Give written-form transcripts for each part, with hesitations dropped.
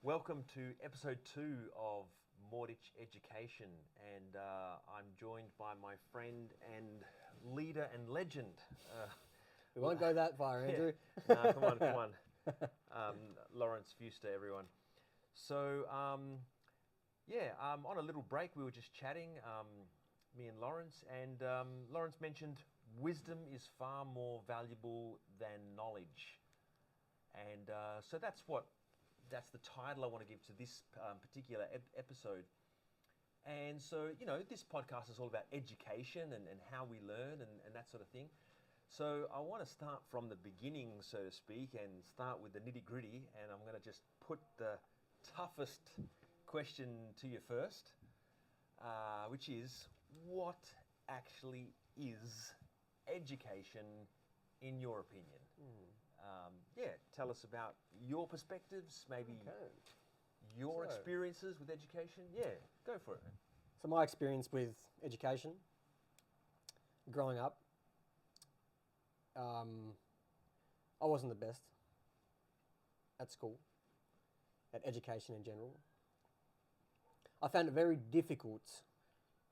Welcome to episode 2 of Moorditj Education, and I'm joined by my friend and leader and legend. We won't go that far, Andrew. No, come on. Laurence Fuster, everyone. So, on a little break, we were just chatting, me and Laurence, and Laurence mentioned wisdom is far more valuable than knowledge. And so that's the title I want to give to this particular episode. And so, this podcast is all about education and how we learn and that sort of thing. So I want to start from the beginning, so to speak, and start with the nitty-gritty. And I'm going to just put the toughest question to you first, which is, what actually is education in your opinion? Tell us about your perspectives, maybe your experiences with education. Yeah, go for it. So my experience with education, growing up, I wasn't the best at school, at education in general. I found it very difficult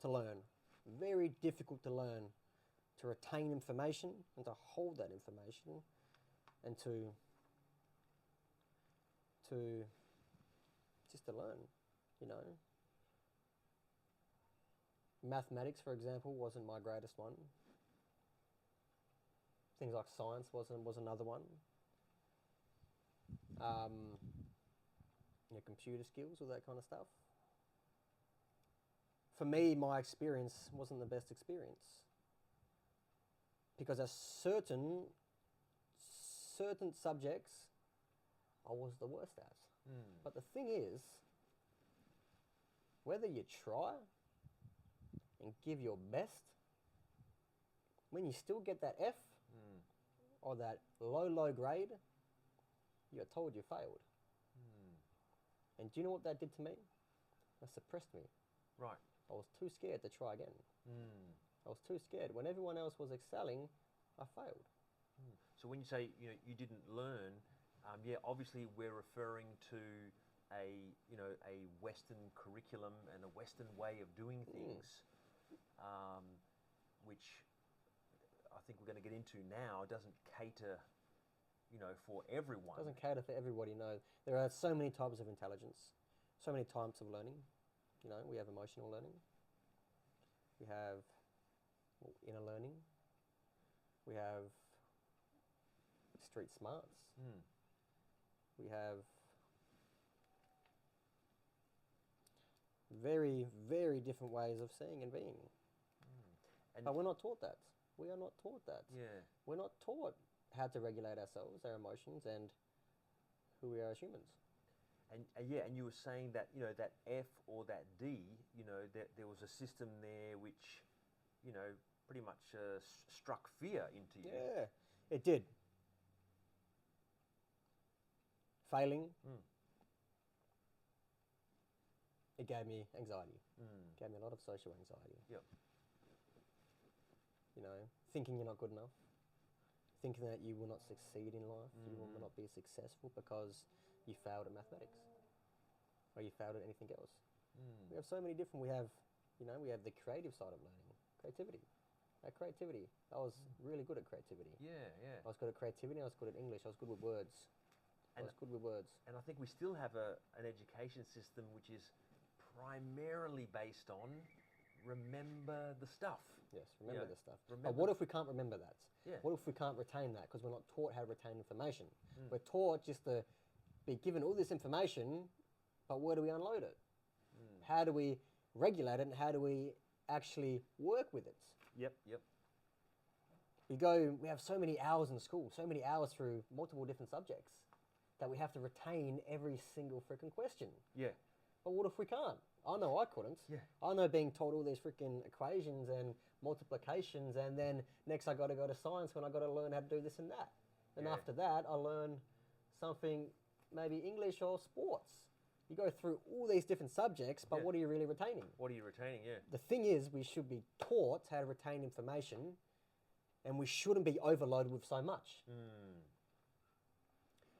to learn, to retain information and to hold that information and to learn, Mathematics, for example, wasn't my greatest one. Things like science was another one. Computer skills, all that kind of stuff. For me, my experience wasn't the best experience because at certain subjects I was the worst at. But the thing is, whether you try and give your best, when you still get that F or that low grade, you're told you failed. And do you know what that did to me? That suppressed me. Right. I was too scared to try again. I was too scared. When everyone else was excelling, I failed. So when you say you didn't learn, obviously we're referring to a Western curriculum and a Western way of doing things, which I think we're going to get into now. It doesn't cater, for everyone. It doesn't cater for everybody. No, there are so many types of intelligence, so many types of learning. We have emotional learning. We have inner learning. We have street smarts. We have very, very different ways of seeing and being. But we're not taught that. We are not taught that. Yeah. We're not taught how to regulate ourselves, our emotions, and who we are as humans. And you were saying that that F or that D, there was a system there which, pretty much struck fear into you. Yeah, it did. Failing, it gave me anxiety. Gave me a lot of social anxiety. Yep. Thinking you're not good enough, thinking that you will not succeed in life, you will not be successful because you failed at mathematics or you failed at anything else. We have so many different, we have the creative side of learning, creativity. Creativity, I was really good at creativity. Yeah. I was good at creativity, I was good at English, I was good with words. And I think we still have an education system which is primarily based on remember the stuff. Yes, remember the stuff. But what if we can't remember that? Yeah. What if we can't retain that because we're not taught how to retain information? We're taught just to be given all this information, but where do we unload it? How do we regulate it and how do we actually work with it? Yep. We have so many hours in school, so many hours through multiple different subjects that we have to retain every single freaking question. Yeah. But what if we can't? I know I couldn't. Yeah. I know being told all these freaking equations and multiplications, and then next I got to go to science when I got to learn how to do this and that. And after that, I learn something, maybe English or sports. You go through all these different subjects, but what are you really retaining? What are you retaining, yeah. The thing is, we should be taught how to retain information, and we shouldn't be overloaded with so much.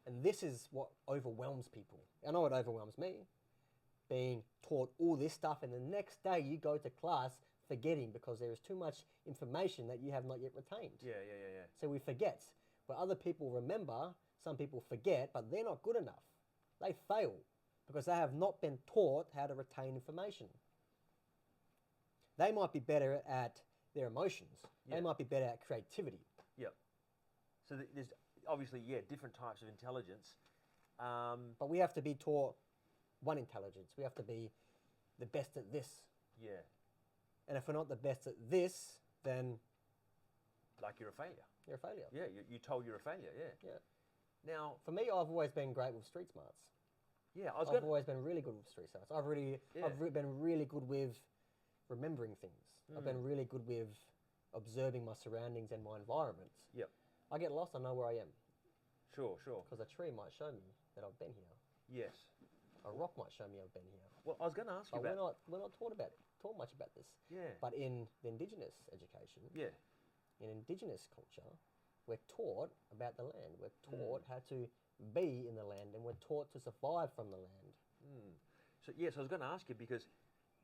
And this is what overwhelms people. I know it overwhelms me, being taught all this stuff, and the next day you go to class forgetting because there is too much information that you have not yet retained. Yeah. So we forget. But other people remember, some people forget, but they're not good enough. They fail because they have not been taught how to retain information. They might be better at their emotions. Yeah. They might be better at creativity. Yep. So there's obviously, different types of intelligence. But we have to be taught one intelligence. We have to be the best at this. Yeah. And if we're not the best at this, then Like you're a failure. you're a failure. Yeah, you're told you're a failure, yeah. Yeah. Now, For me, I've always been great with street smarts. yeah, I've always been really good with street smarts. I've Yeah. been really good with remembering things. I've been really good with observing my surroundings and my environment. Yep. I get lost, I know where I am. Sure. Because a tree might show me that I've been here. Yes. A rock might show me I've been here. Well, I was going to ask you But about... we're not taught much about this. Yeah. But in the Indigenous education, Yeah. in Indigenous culture, we're taught about the land. We're taught how to be in the land, and we're taught to survive from the land. So, yes, I was going to ask you because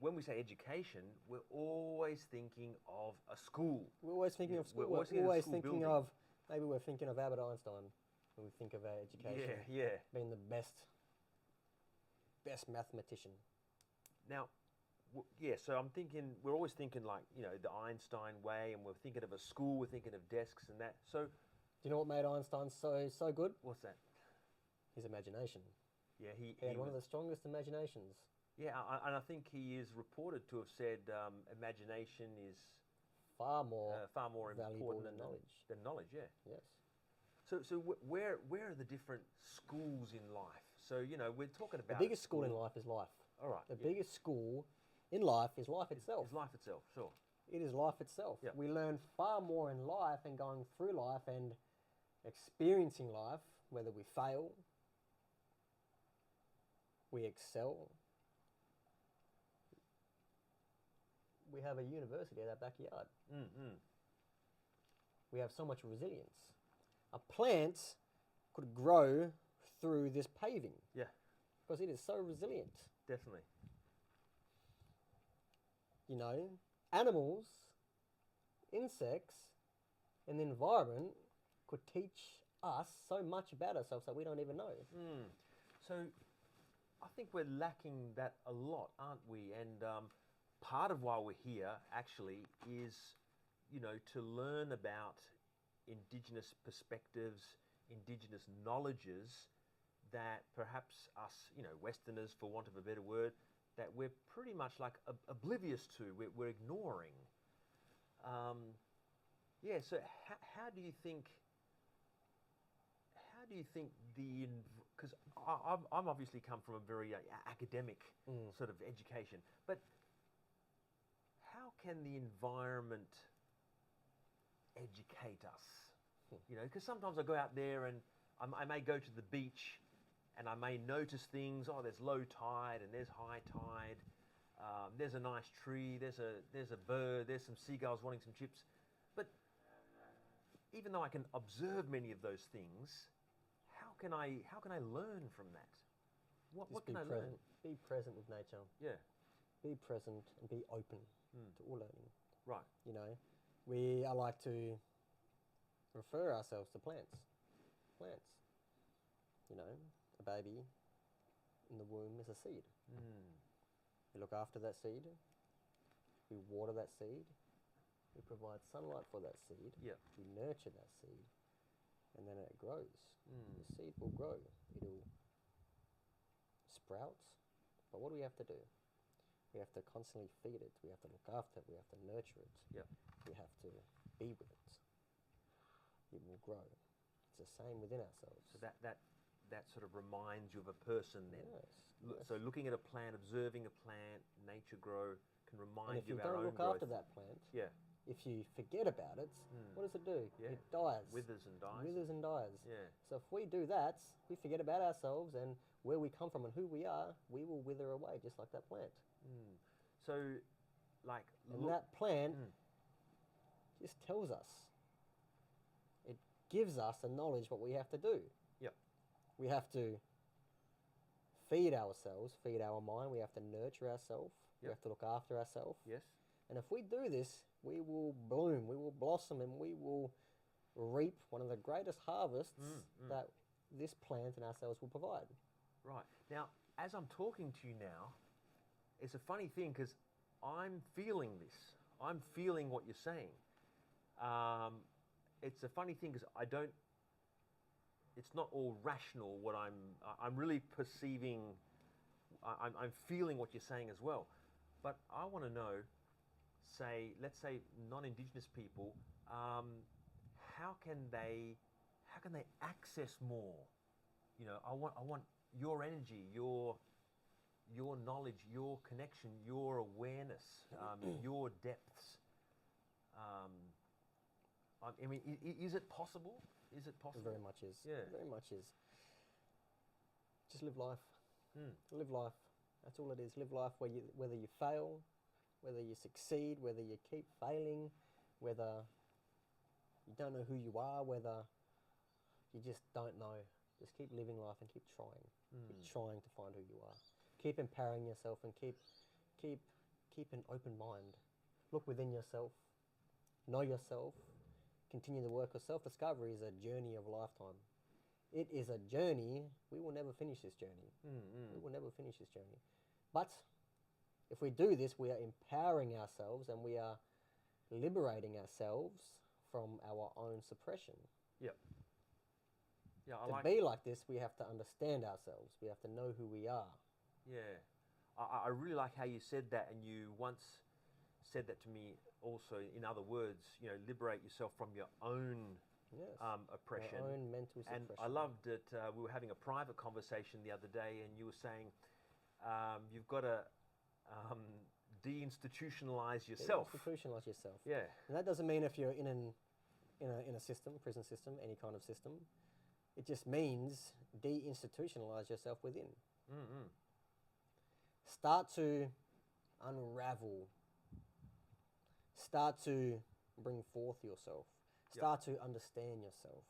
when we say education, we're always thinking of a school. We're always thinking of school. We're We're always thinking of always school thinking building. of, maybe we're thinking of Albert Einstein when we think of our education. Yeah. Being the best mathematician. Now, so I'm thinking, we're always thinking like, the Einstein way, and we're thinking of a school, we're thinking of desks and that. So, Do you know what made Einstein so good? what's that? His imagination. Yeah, He had one of the strongest imaginations. Yeah, and I think he is reported to have said imagination is Far more valuable important than knowledge. Than knowledge, yeah. Yes. So where are the different schools in life? So we're talking The about biggest school in life is life. All right. The biggest school in life is life itself. Is life itself, sure. It is life itself. Yep. We learn far more in life and going through life and experiencing life, whether we fail, we excel. We have a university at our backyard. We have so much resilience. A plant could grow through this paving. Yeah, Because it is so resilient. definitely. Animals, insects, and the environment could teach us so much about ourselves that we don't even know. So I think we're lacking that a lot, aren't we? And part of why we're here actually is, to learn about Indigenous perspectives, Indigenous knowledges that perhaps us, Westerners, for want of a better word, that we're pretty much like oblivious to, we're ignoring. So how do you think because I'm obviously come from a very academic sort of education, but how can the environment educate us? Because sometimes I go out there and I may go to the beach and I may notice things. Oh, there's low tide and there's high tide. There's a nice tree. There's a bird. There's some seagulls wanting some chips. But even though I can observe many of those things, how can I learn from that? What can I learn? Be present with nature. Yeah. Be present and be open to all learning. Right. I like to refer ourselves to plants. Plants. A baby in the womb is a seed. We look after that seed. We water that seed. We provide sunlight for that seed. Yeah. We nurture that seed. And then it grows. The seed will grow. It'll sprout. But what do we have to do? We have to constantly feed it. We have to look after it. We have to nurture it. Yeah. We have to be with it. It will grow. It's the same within ourselves. So that sort of reminds you of a person then. Yes. So looking at a plant, observing a plant, nature grow, can And remind if you you of our don't own look growth. after that plant, Yeah. if you forget about it, what does it do? Yeah. It dies. Withers and dies. Withers and dies. Yeah. So if we do that, we forget about ourselves and where we come from and who we are, we will wither away just like that plant. So, like, And that plant just tells us. It gives us the knowledge what we have to do. Yep. We have to feed ourselves, feed our mind. We have to nurture ourselves. We Yep. have to look after ourselves. Yes. And if we do this, we will bloom, we will blossom, and we will reap one of the greatest harvests that this plant and ourselves will provide. Right. Now, as I'm talking to you now, it's a funny thing because I'm feeling this. I'm feeling what you're saying. It's a funny thing because it's not all rational what I'm really perceiving, I'm feeling what you're saying as well. But I want to know, let's say non-Indigenous people, how can they access more? You know, I want your energy, your knowledge, your connection, your awareness, your depths. I mean, is it possible? Is it possible? It very much is. Yeah. It very much is. Just live life. Live life. That's all it is. Live life whether you fail, whether you succeed, whether you keep failing, whether you don't know who you are, whether you just don't know. Just keep living life and keep trying. Keep trying to find who you are. Keep empowering yourself and keep an open mind. Look within yourself. Know yourself. Continue the work of self-discovery is a journey of a lifetime. It is a journey. We will never finish this journey. We will never finish this journey. But if we do this, we are empowering ourselves and we are liberating ourselves from our own suppression. Yep. Yeah, To be like this, we have to understand ourselves. We have to know who we are. Yeah. I really like how you said that, and you once said that to me also in other words, you know, liberate yourself from your own oppression. Our own mental suppression. And I loved it. We were having a private conversation the other day, and you were saying you've got to deinstitutionalize yourself. Deinstitutionalize yourself. Yeah. And that doesn't mean if you're in a system, prison system, any kind of system. It just means deinstitutionalize yourself within. Start to unravel. Start to bring forth yourself. Start to understand yourself.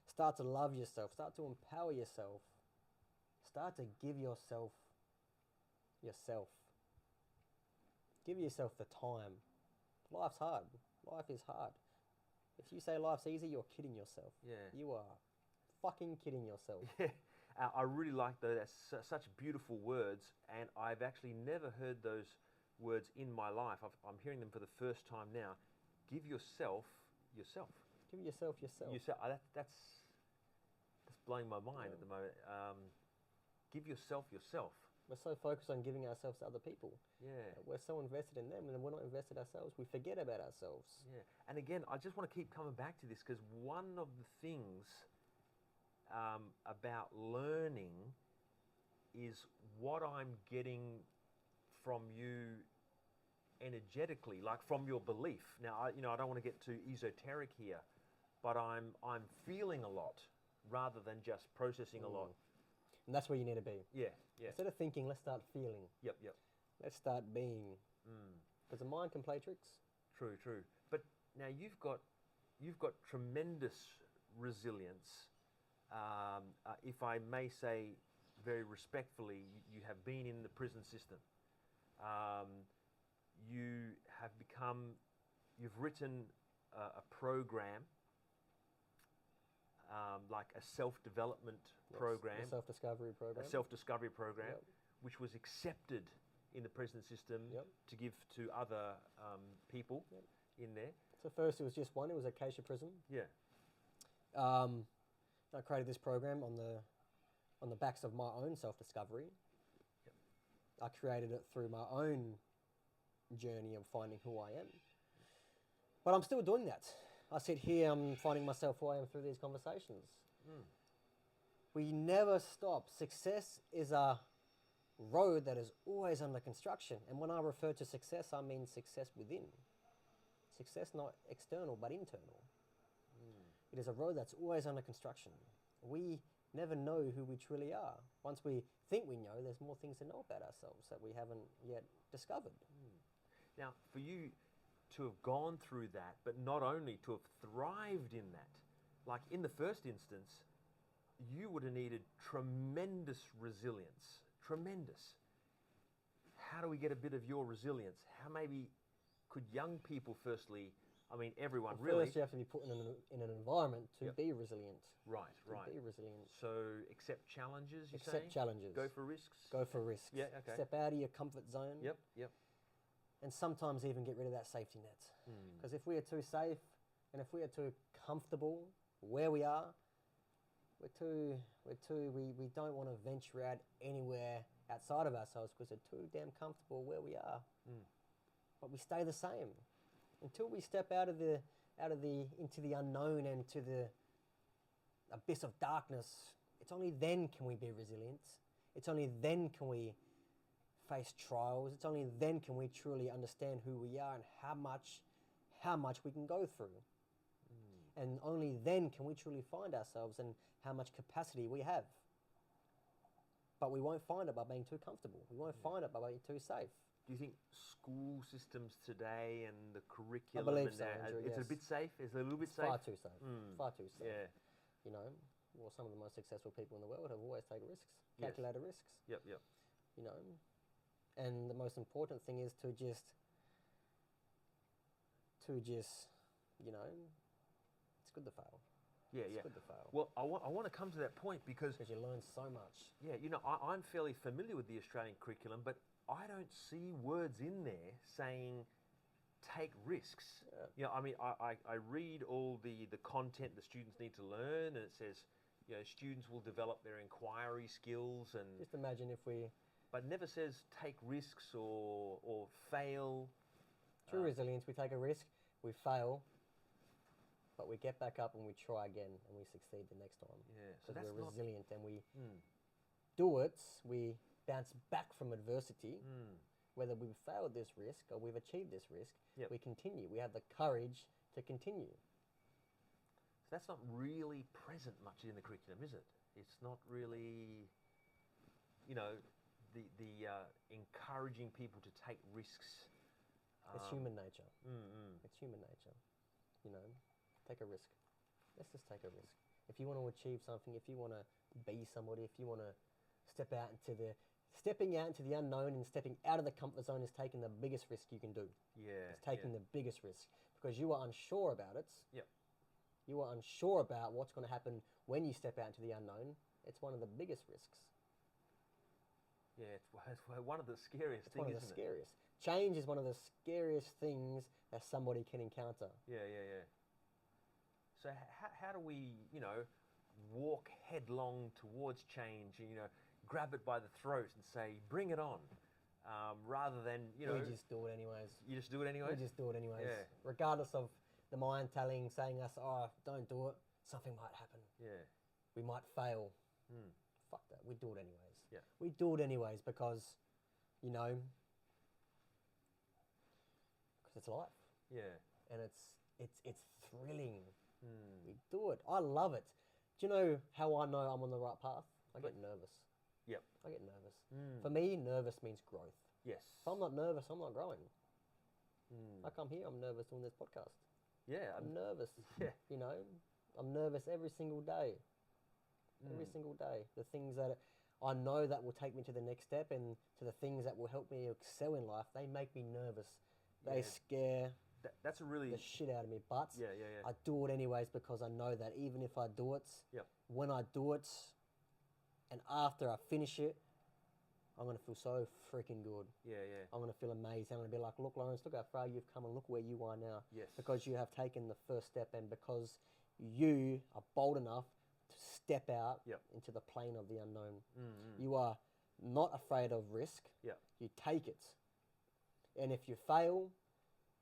Start to love yourself. Start to empower yourself. Start to give yourself. Give yourself the time. Life's hard. Life is hard. If you say life's easy, you're kidding yourself. Yeah. You are fucking kidding yourself. Yeah. I really like those. That's such beautiful words, and I've actually never heard those words in my life. I'm hearing them for the first time now. Give yourself yourself. Give yourself yourself. That's blowing my mind at the moment. Give yourself yourself. We're so focused on giving ourselves to other people. Yeah. We're so invested in them, and then we're not invested ourselves. We forget about ourselves. Yeah. And again, I just want to keep coming back to this because one of the things about learning is what I'm getting from you energetically, like from your belief. Now, I don't want to get too esoteric here, but I'm feeling a lot rather than just processing a lot. And that's where you need to be. Yeah, yeah. Instead of thinking, let's start feeling. Yep. Let's start being. Because the mind can play tricks. True. But now you've got tremendous resilience. If I may say very respectfully, you have been in the prison system. You've written a program, like a self-development program. A self-discovery program. A self-discovery program, Yep. which was accepted in the prison system to give to other people in there. So first it was just one. It was Acacia Prison. Yeah. I created this program on the backs of my own self-discovery. Yep. I created it through my own journey of finding who I am. But I'm still doing that. I sit here, I'm finding myself who I am through these conversations. We never stop. Success is a road that is always under construction. And when I refer to success, I mean success within. Success not external, but internal. It is a road that's always under construction. We never know who we truly are. Once we think we know, there's more things to know about ourselves that we haven't yet discovered. Now, for you to have gone through that, but not only to have thrived in that, like in the first instance, you would have needed tremendous resilience. Tremendous. How do we get a bit of your resilience? How maybe could young people firstly, I mean, everyone Well, really. First, you have to be put in an environment to Yep. be resilient. Right, right. To be resilient. So accept challenges, you say? Accept challenges. Go for risks? Go for risks. Yeah, okay. Step out of your comfort zone. Yep, yep. And sometimes even get rid of that safety net. Mm. Because if we are too safe and if we are too comfortable where we are, we don't want to venture out anywhere outside of ourselves because we're too damn comfortable where we are. Mm. But we stay the same until we step out of the into the unknown and to the abyss of darkness. It's only then can we be resilient. It's only then can we face trials. It's only then can we truly understand who we are and how much we can go through. Mm. And only then can we truly find ourselves and how much capacity we have. But we won't find it by being too comfortable. We won't find it by being too safe. Do you think school systems today and the curriculum believe and so, Andrew, it's a yes. bit safe? Is it a little bit safe? Far too safe. Mm. Far too safe. Yeah. You know, well, some of the most successful people in the world have always taken risks, Yes. calculated risks. Yep, yep. You know, and the most important thing is to just, you know, it's good to fail. Yeah, It's yeah. good to fail. Well, I want to come to that point because, Because you learn so much. yeah, you know, I'm fairly familiar with the Australian curriculum, but I don't see words in there saying take risks. Yeah. You know, I mean, I read all the content the students need to learn, and it says, you know, students will develop their inquiry skills, and Just imagine if we, but never says take risks or fail. through resilience, we take a risk, we fail, but we get back up and we try again and we succeed the next time. Yeah, so Because that's we're not. resilient and we Mm, do it, we bounce back from adversity. mm, Whether we've failed this risk or we've achieved this risk, Yep. we continue. We have the courage to continue. so that's not really present much in the curriculum, is it? It's not really, you know, the encouraging people to take risks. It's human nature. Mm. It's human nature. You know, take a risk. Let's just take a risk. If you want to achieve something, if you want to be somebody, if you want to stepping out into the unknown and stepping out of the comfort zone is taking the biggest risk you can do. Yeah. It's taking the biggest risk because you are unsure about it. Yep. You are unsure about what's going to happen when you step out into the unknown. It's one of the biggest risks. Yeah, it's one of the scariest It's things, one of the isn't it? scariest. Change is one of the scariest things that somebody can encounter. Yeah, yeah, yeah. So how do we, you know, walk headlong towards change and, you know, grab it by the throat and say, bring it on, rather than, you know, We just do it anyways. you just do it anyway? We just do it anyways. Yeah. Regardless of the mind saying us, oh, don't do it, something might happen. Yeah. We might fail. Mm. Fuck that. We do it anyways. Yeah. We do it anyways because, you know, because it's life. Yeah. And it's thrilling. Mm. We do it. I love it. Do you know how I know I'm on the right path? I But- get nervous. Yep. I get nervous. Mm. For me, nervous means growth. Yes. If I'm not nervous, I'm not growing. Mm. I come here, I'm nervous doing this podcast. Yeah. I'm nervous. Yeah. You know, I'm nervous every single day. Every Mm. single day. The things that I know that will take me to the next step and to the things that will help me excel in life, they make me nervous. They Yeah. scare That's a really. the shit out of me. But Yeah, yeah, yeah. I do it anyways because I know that even if I do it, Yep. when I do it, and after I finish it, I'm going to feel so freaking good. Yeah, yeah. I'm going to feel amazing. I'm going to be like, look, Laurence, look how far you've come and look where you are now. Yes. Because you have taken the first step and because you are bold enough to step out Yep. into the plane of the unknown. Mm. You are not afraid of risk. Yeah. You take it. And if you fail,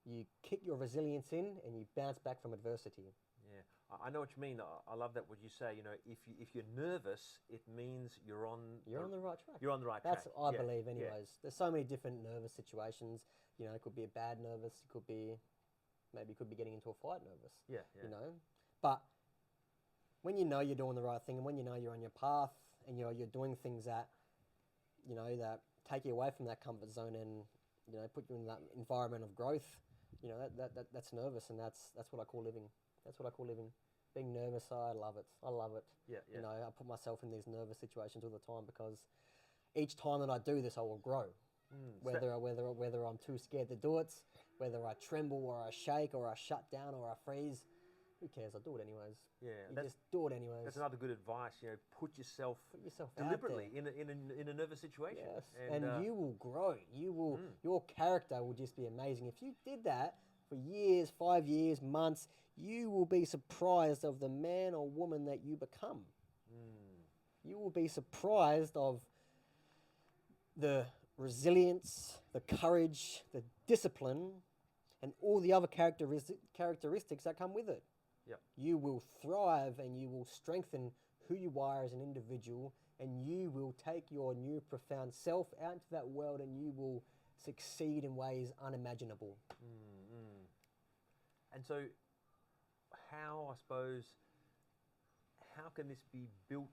you kick your resilience in and you bounce back from adversity. Yeah, I know what you mean. I love that what you say. You know, if you're nervous, it means you're on You're on the right track. you're on the right That's track. I Yeah, believe yeah. anyways. There's so many different nervous situations. You know, it could be a bad nervous, it could be maybe you could be getting into a fight nervous. Yeah, yeah. You know? But when you know you're doing the right thing and when you know you're on your path and you're doing things that, you know, that take you away from that comfort zone and, you know, put you in that environment of growth, you know, that's nervous and that's what I call living. That's what I call living. Being nervous, I love it. I love it. Yeah, yeah. You know, I put myself in these nervous situations all the time because each time that I do this, I will grow. Whether I'm too scared to do it, whether I tremble or I shake or I shut down or I freeze, who cares? I do it anyways. Yeah, you just do it anyways. That's another good advice. You know, put yourself deliberately in a nervous situation. Yes, and you will grow. You will. Your character will just be amazing. If you did that for years, 5 years, months, you will be surprised of the man or woman that you become. You will be surprised of the resilience, the courage, the discipline, and all the other characteristics that come with it. Yep. You will thrive and you will strengthen who you are as an individual, and you will take your new profound self out into that world and you will succeed in ways unimaginable. And so how can this be built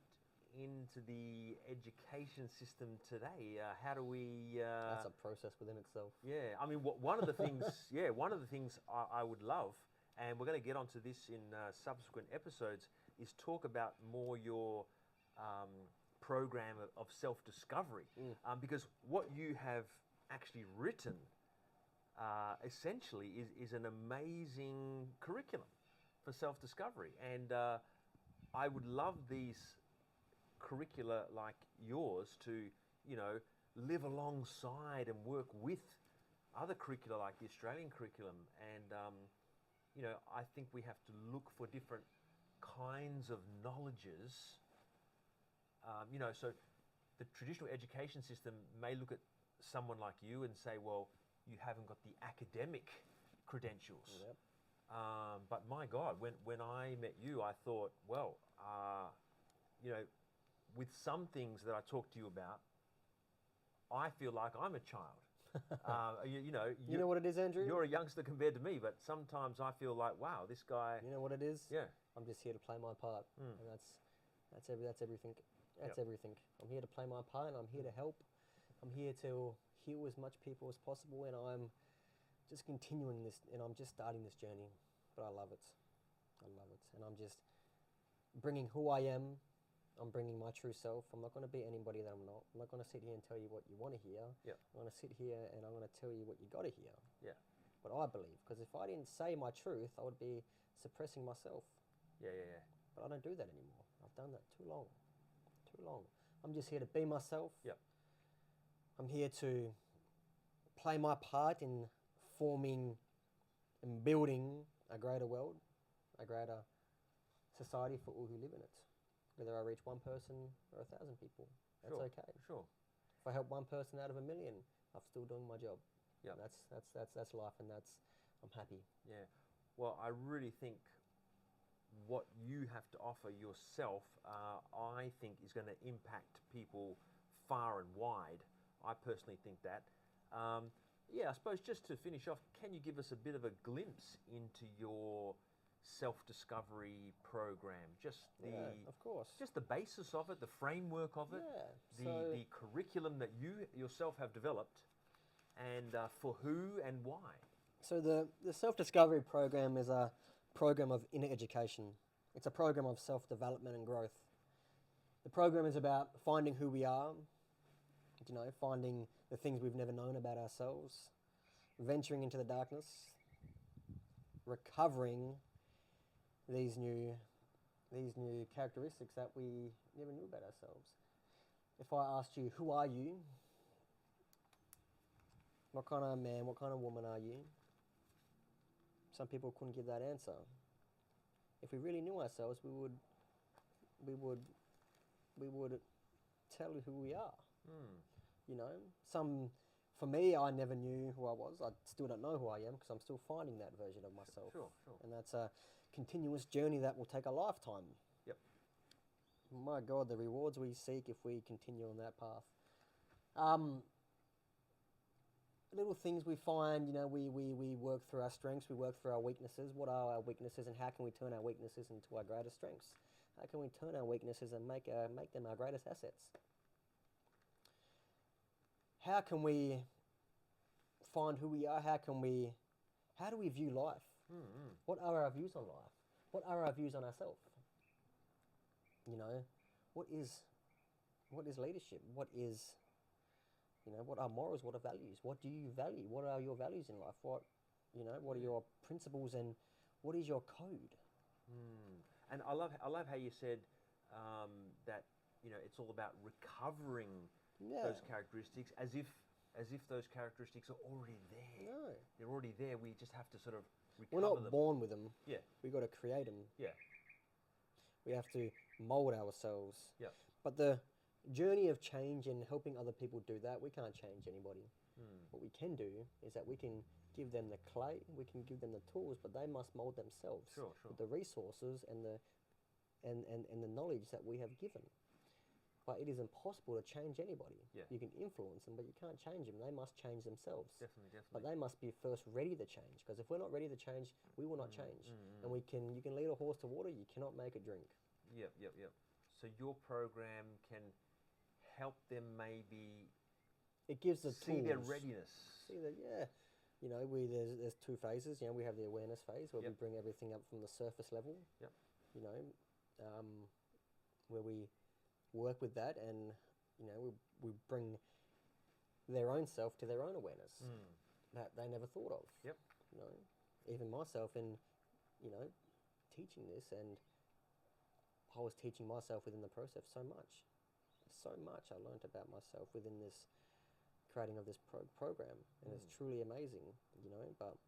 into the education system today? How do we? That's a process within itself. Yeah, I mean, one of the things, I would love, and we're going to get onto this in subsequent episodes, is talk about more your program of self-discovery, because what you have actually written, essentially, is an amazing curriculum for self-discovery, and I would love these curricula like yours to, you know, live alongside and work with other curricula like the Australian curriculum. And, you know, I think we have to look for different kinds of knowledges. You know, so the traditional education system may look at someone like you and say, well, you haven't got the academic credentials. Yep. But my God, when I met you, I thought, well, you know, with some things that I talk to you about, I feel like I'm a child. You know what it is, Andrew? You're a youngster compared to me, but sometimes I feel like, wow, this guy. You know what it is? Yeah. I'm just here to play my part, and that's everything. That's everything. I'm here to play my part, and I'm here to help. I'm here to heal as much people as possible, and I'm just continuing this, and I'm just starting this journey. But I love it. I love it, and I'm just bringing who I am. I'm bringing my true self. I'm not going to be anybody that I'm not. I'm not going to sit here and tell you what you want to hear. Yeah. I'm going to sit here and I'm going to tell you what you got to hear. Yeah. What I believe. Because if I didn't say my truth, I would be suppressing myself. Yeah. But I don't do that anymore. I've done that too long. Too long. I'm just here to be myself. Yep. I'm here to play my part in forming and building a greater world, a greater society for all who live in it. Whether I reach one person or 1,000 people, that's okay. Sure. If I help one person out of 1 million, I'm still doing my job. Yeah. That's life, and I'm happy. Yeah. Well, I really think what you have to offer yourself, I think, is going to impact people far and wide. I personally think that. Yeah, I suppose just to finish off, can you give us a bit of a glimpse into your self-discovery program? Just of course. Just the basis of it, the framework of it, the curriculum that you yourself have developed, and for who and why. So the self-discovery program is a program of inner education. It's a program of self-development and growth. The program is about finding who we are, you know, finding the things we've never known about ourselves, venturing into the darkness, recovering these new characteristics that we never knew about ourselves. If I asked you, who are you? What kind of man, what kind of woman are you? Some people couldn't give that answer. If we really knew ourselves, we would tell who we are. You know, for me, I never knew who I was. I still don't know who I am because I'm still finding that version of myself. Sure. And that's a continuous journey that will take a lifetime. Yep. My God, the rewards we seek if we continue on that path. Little things we find, you know, we work through our strengths, we work through our weaknesses. What are our weaknesses, and how can we turn our weaknesses into our greatest strengths? How can we turn our weaknesses and make them our greatest assets? How can we find who we are? How do we view life? What are our views on life? what are our views on ourselves? You know, what is leadership? What is, what are morals? What are values? What do you value? What are your values in life? What are your principles, and what is your code? And I love how you said that it's all about recovering those characteristics as if those characteristics are already there. No, they're already there. We just have to sort of recover we're not them. born with them. Yeah, we got to create them. yeah. We have to mold ourselves. Yeah. But the journey of change and helping other people do that, we can't change anybody. What we can do is that we can give them the clay, we can give them the tools, but they must mold themselves with the resources and the knowledge that we have given. But it is impossible to change anybody. Yeah. You can influence them, but you can't change them. They must change themselves. Definitely. But they must be first ready to change, because if we're not ready to change, we will not change. And you can lead a horse to water, you cannot make it drink. Yep. So your program can help them maybe it gives the see tools. their readiness. See that, yeah. There's two phases. We have the awareness phase where we bring everything up from the surface level. Yep. Where we work with that, and we bring their own self to their own awareness that they never thought of. Yep. Even myself in teaching this, and I was teaching myself within the process so much I learned about myself within this creating of this program, and it's truly amazing. But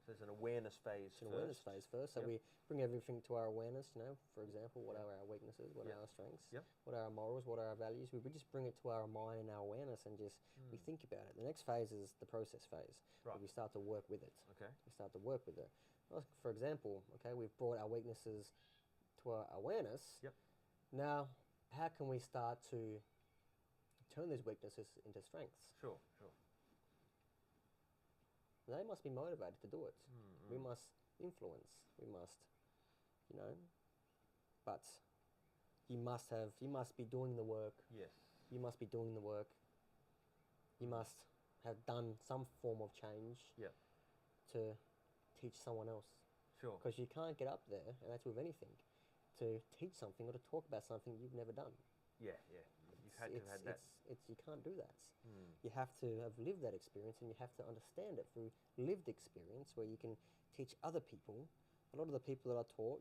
so there's an awareness phase. It's an awareness phase first. So we bring everything to our awareness. For example, what are our weaknesses? What are our strengths? What are our morals? What are our values? We just bring it to our mind and our awareness, and just we think about it. The next phase is the process phase. Right. Where we start to work with it. Okay. We start to work with it. For example, we've brought our weaknesses to our awareness. Yep. Now, how can we start to turn these weaknesses into strengths? Sure. They must be motivated to do it. We must influence. We must, but you must be doing the work. Yes. You must be doing the work. You must have done some form of change to teach someone else. Sure. Because you can't get up there, and that's with anything, to teach something or to talk about something you've never done. Yeah. You've had to have that. You can't do that. You have to have lived that experience, and you have to understand it through lived experience, where you can teach other people. A lot of the people that I taught,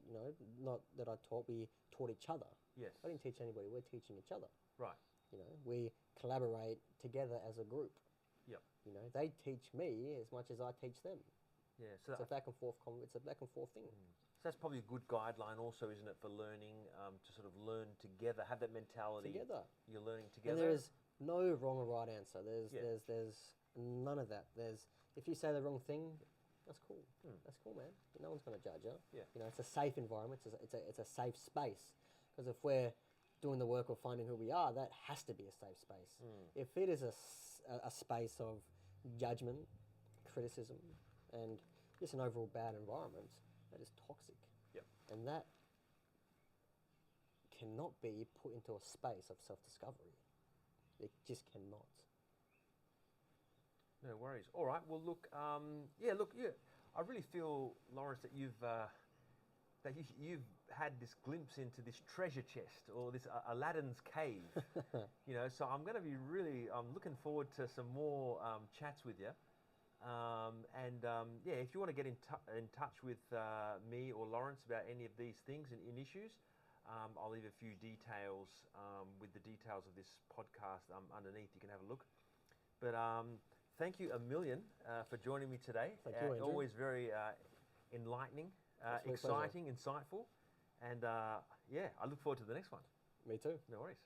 not that I taught, we taught each other. Yes. I didn't teach anybody. We're teaching each other. Right. We collaborate together as a group. Yep. They teach me as much as I teach them. Yeah. So it's a back and forth. It's a back and forth thing. So that's probably a good guideline, also, isn't it, for learning? To sort of learn together, have that mentality. Together. You're learning together. And there is no wrong or right answer. There's none of that. If you say the wrong thing, that's cool. That's cool, man. No one's going to judge you. Yeah. It's a safe environment. It's a safe space. Because if we're doing the work of finding who we are, that has to be a safe space. If it is a space of judgment, criticism, and just an overall bad environment, that is toxic. Yep. And that cannot be put into a space of self-discovery. It just cannot. No worries. All right. Well, look. I really feel, Laurence, that you've had this glimpse into this treasure chest, or this Aladdin's cave. So I'm going to be I'm looking forward to some more chats with you. If you want to get in touch with me or Laurence about any of these things and issues, I'll leave a few details with the details of this podcast underneath. You can have a look. But thank you a million for joining me today. Thank you, Andrew. Always very enlightening, exciting, insightful. And I look forward to the next one. Me too. No worries.